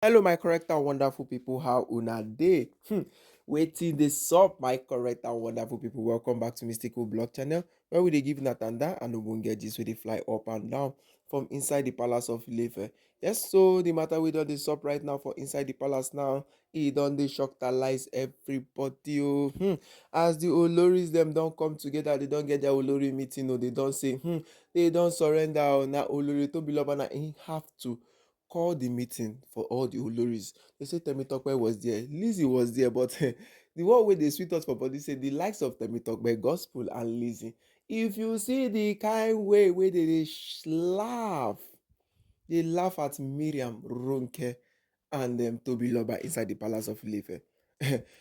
Hello, my correct and wonderful people. How una dey? Waiting this up, my correct and wonderful people. Welcome back to Mystical Blog Channel, where we dey give Natanda and Obonge gist wey dey fly up and down from inside the palace of Ile-Ife. Yes, so the matter we don dey sup right now for inside the palace now, e don dey shockalize everybody. Oh, as the Oloris them don come together, they don get their Olori meeting. Oh, they don say, they don surrender. Oh, na Olori Tobiloba na he have to call the meeting for all the Oloris. They say Temitope was there, Lizzie was there, but the one wey dey sweet us for body say the likes of Temitope, Gospel and Lizzie. If you see the kind way wey dey laugh, they laugh at Miriam, Ronke, and Tobiloba inside the palace of Ile-Ife.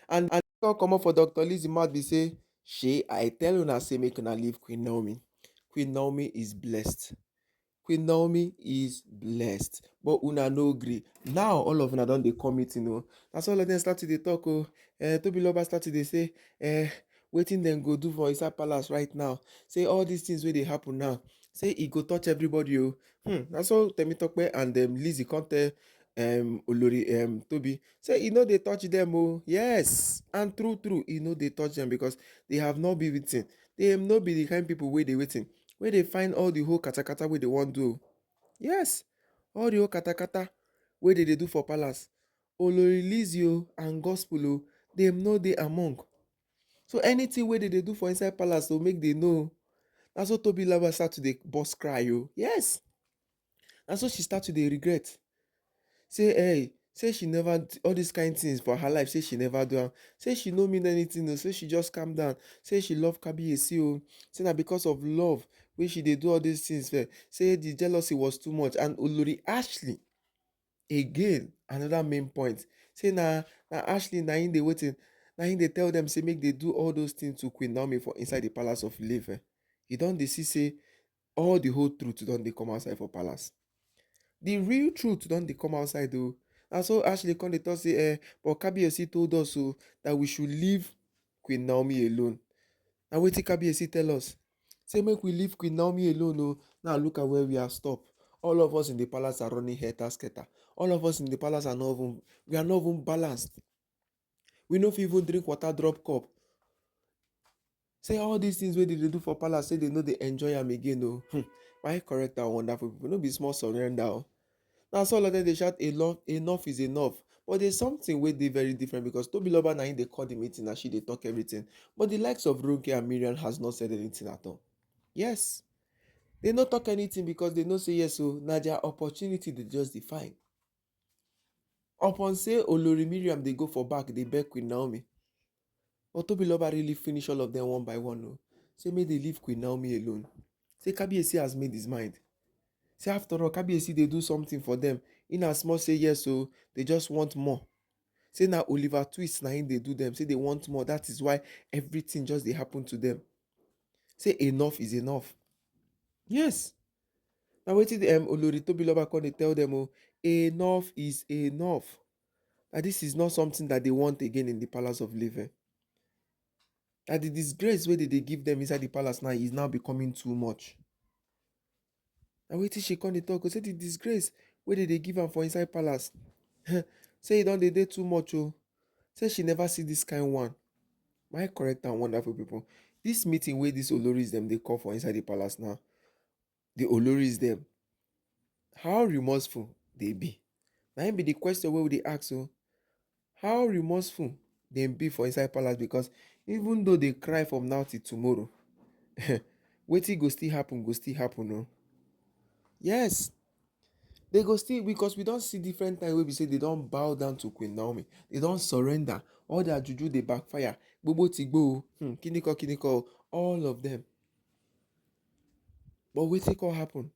and come comot for Dr. Lizzie mouth be say, shey I tell una say make una leave Queen Naomi. Queen Naomi is blessed. Queen Naomi is blessed, but una no gree. Now all of una don dey come meeting o. That's all of them start to dey talk o. Tobiloba start to dey say, wetin dem go do for inside palace right now. Say all these things wey dey happen now. Say e go touch everybody o. Na so Temitope and Lizzie come tell Olori Tobi say e no dey touch dem o. Yes, and true e no dey touch dem because they have not been waiting. Dem no be the kind people wey dey waiting. Wey dey find all the whole katakata wey dey wan do. Yes, all the whole katakata wey dey do for palace. Olori Lizzie o and Gospel o, dem no dey among. So anything wey dey do for inside palace to make dey know. Na so Tobiloba start to dey burst cry o. Yes, na so she start to dey regret. Say say she never all these kind things for her life, say she never do am. Say she no mean anything o. Say she just calm down. Say she love Kabiyesi o. Say na because of love wey she dey do all these things. Say the jealousy was too much. And Olori Ashley, again another main point, say na Ashley na him dey waiting, na him dey tell them say make they do all those things to Queen Naomi for inside the palace of Ile-Ife. You don dey see say all the whole truth don dey come outside for palace. The real truth don dey come outside o. Na so Ashley come dey talk say but Kabiyesi told us o that we should leave Queen Naomi alone. Na wetin Kabiyesi tell us? Say make we leave Queen Naomi alone o. Now look at where we are stopped. All of us in the palace are running helter-skelter. All of us in the palace are not even balanced. We no fit even drink water drop cup. Say all these things wey dey do for palace, say they no dey enjoy am again o. Why correct and wonderful people? No be small surrender o. Now so all of them dey shout enough is enough. But there's something wey dey very different because Tobiloba na him dey call the meeting and she dey talk everything. But the likes of Ronke and Miriam has not said anything at all. Yes, they no talk anything because they no say yes o. Na their opportunity they just define. Upon say Olori Miriam dey go for back dey beg Queen Naomi. But Tobiloba really finish all of them one by one o. Say make they leave Queen Naomi alone. Say Kabiyesi has made his mind. Say after all, Kabiyesi dey do something for them. In as much say yes o, they just want more. Say na Oliver Twist na him dey do them. Say they want more. That is why everything just dey happen to them. Say enough is enough. Yes. Na wetin Olori Tobiloba come dey tell them o. Enough is enough. That this is not something that they want again in the palace of Ile-Ife. That the disgrace wey they give them inside the palace now is now becoming too much. Na wetin she come dey talk o. Say the disgrace wey they give am for inside palace, say e don dey too much o. Say she never see this kind one. My correct and wonderful people, this meeting wey these Oloris dem dey call for inside the palace now, the Oloris dem, how remorseful they be? Na im be the question wey we dey ask o. How remorseful dem be for inside palace? Because even though they cry from now till tomorrow, wetin go still happen o. Yes, they go still, because we don see different time wey be say they don bow down to Queen Naomi. They don surrender. All their juju dey backfire. Gbogbo tigbo o, kiniko, all of them. But wetin come happen?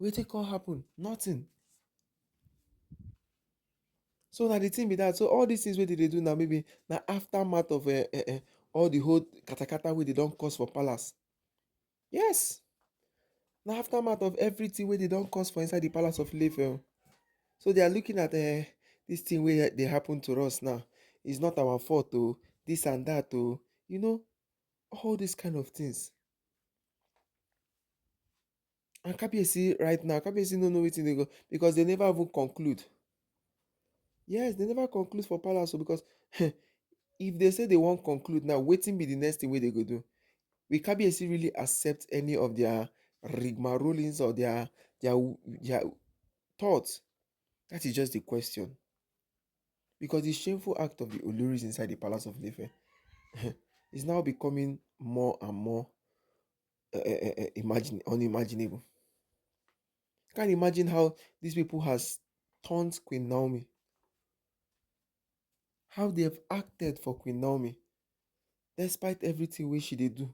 Wetin come happen? Nothing. So na the thing be that. So all these things wey they do now, maybe na aftermath of all the whole katakata wey they don cause for palace. Yes, na aftermath of everything wey they don cause for inside the palace of Ile-Ife. So they are looking at this thing wey dey happen to us now. It's not our fault o. This and that o. You know, all these kind of things. And Kabiyesi right now, Kabiyesi no know wetin dey go because they never even conclude. Yes, they never conclude for palace because if they say they wan conclude now, wetin be the next thing wey they go do? Will Kabiyesi really accept any of their rigmaroles or their thoughts? That is just the question. Because the shameful act of the Oloris inside the palace of Ife is now becoming more and more unimaginable. Can't imagine how these people has turned Queen Naomi, how they have acted for Queen Naomi, despite everything wey she dey do.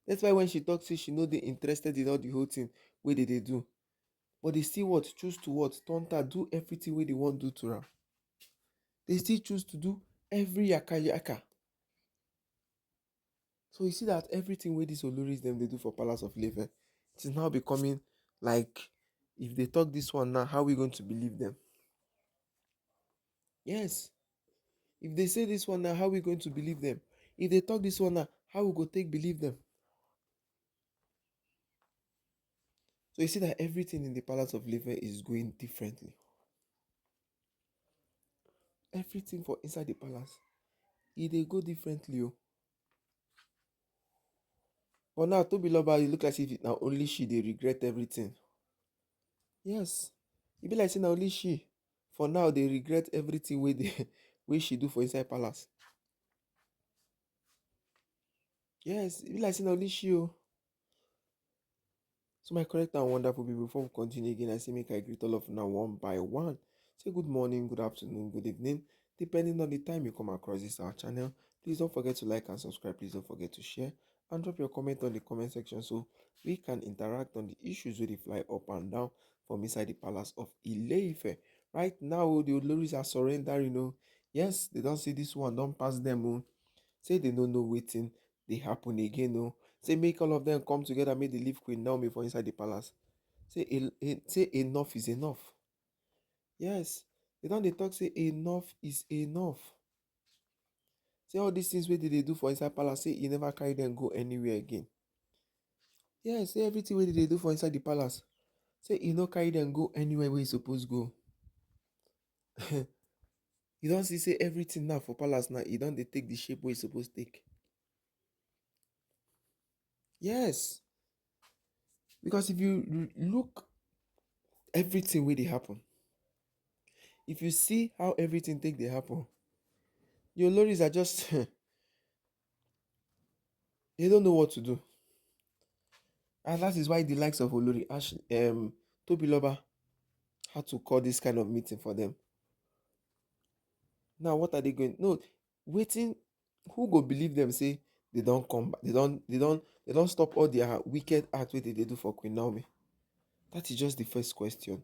That's why when she talks, say she no dey interested in all the whole thing wey they do, but they still what choose to what turn her do everything wey they want do to her. They still choose to do every yaka yaka. So you see that everything wey these Oloris them they do for Palace of Ife, it is now becoming like, if they talk this one now, how are we going to believe them? Yes. If they say this one now, how are we going to believe them? If they talk this one now, how we go take believe them? So you see that everything in the Palace of Ife is going differently. Everything for inside the palace, they go differently. Oh. But now, Tobi Loba, it look as if now only she they regret everything. Yes. It be like saying now only she. For now, they regret everything where they where she do for inside palace. Yes, it be like saying now only she. Oh. So my correct and wonderful people, before we continue again, I say make I greet all of you now one by one. Say good morning, good afternoon, good evening, depending on the time you come across this our channel. Please don't forget to like and subscribe. Please don't forget to share and drop your comment on the comment section so we can interact on the issues where they fly up and down from inside the palace of Ile-Ife. Right now, the Oloris are surrendering. Yes, they don't see this one, don't pass them. Say they don't know waiting, they happen again. Say make all of them come together, make they leave Queen Naomi for inside the palace. Say enough is enough. Yes, they talk say enough is enough. Say all these things where they do for inside palace, say you never carry them go anywhere again. Yes, say everything where they do for inside the palace, say you no carry them go anywhere where you suppose go. You don't see say everything now for palace now, you don't they take the shape where you suppose take. Yes, because if you look everything where they happen, if you see how everything take they happen, your lorries are just they don't know what to do. And that is why the likes of Olori Tobi Loba had to call this kind of meeting for them. Now what are they going? No, waiting. Who go believe them? Say they don't come back. They don't stop all their wicked acts what they do for Queen Naomi. That is just the first question.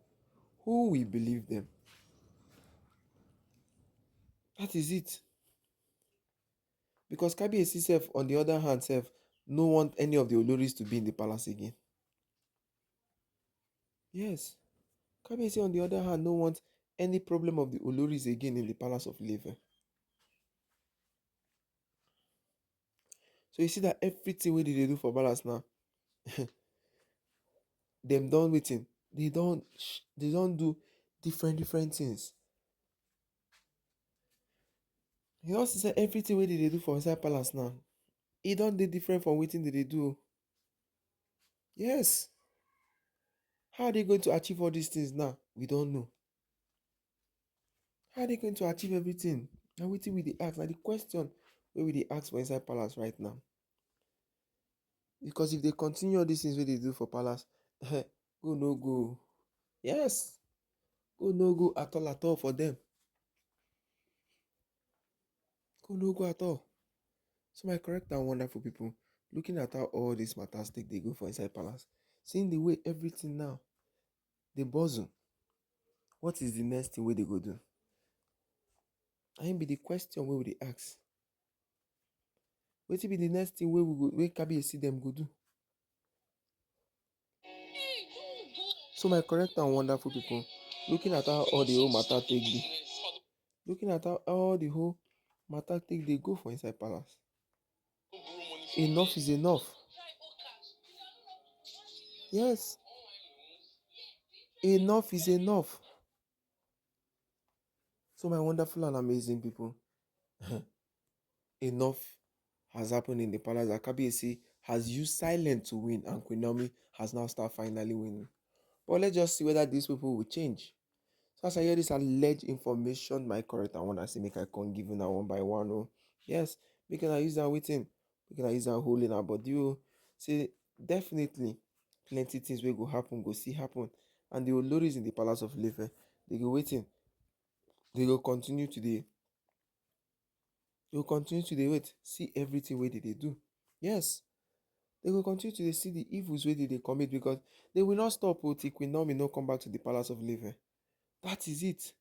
Who will believe them? That is it. Because Kabiyesi self, on the other hand, self, no want any of the Oloris to be in the palace again. Yes. Kabiyesi, on the other hand, no want any problem of the Oloris again in the palace of Ife. So you see that everything wey they do for palace now, them done waiting. They don't do different things. You know, say everything wey they do for inside palace now, it don't dey different from waiting they do. Yes. How are they going to achieve all these things now? We don't know. How are they going to achieve everything? Now waiting with the ask. Now the question where we dey ask for inside palace right now. Because if they continue all these things wey they do for palace, go no go. Yes. Go no go at all for them. Go no go at all. So my correct and wonderful people, looking at how all these matters take they go for inside palace, seeing the way everything now, they buzzing. What is the next thing where they go do? I be the question where we they ask. What will be the next thing where we go where Kabiyesi them go do? So my correct and wonderful people, looking at how all the whole matter take be, looking at how all the whole matter take they go for inside palace. Enough is enough. Yes, enough is enough. So, my wonderful and amazing people, enough has happened in the palace. Kabiyesi has used silence to win, and Queen Naomi has now started finally winning. But let's just see whether these people will change. So as I hear this alleged information, my correct I want to say make I can't give una one by one. Oh, yes, make I use that waiting, make I use that holding our body. Oh, say definitely plenty things will go happen, go see happen. And the Oloris in the palace of Ife, they go waiting, they go continue to the they will continue to the wait, see everything where they do. Yes, they will continue to dey see the evils where they commit because they will not stop till Queen Naomi no come back to the palace of Ife. That is it.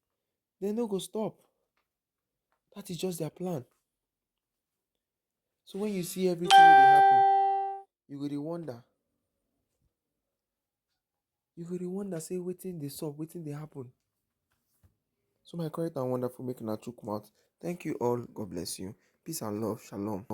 They no go stop. That is just their plan. So when you see everything wey dey happen, you go dey wonder. You go dey wonder say wetin dey sup, wetin dey happen. So my correct and wonderful make una chook mouth. Thank you all. God bless you. Peace and love. Shalom.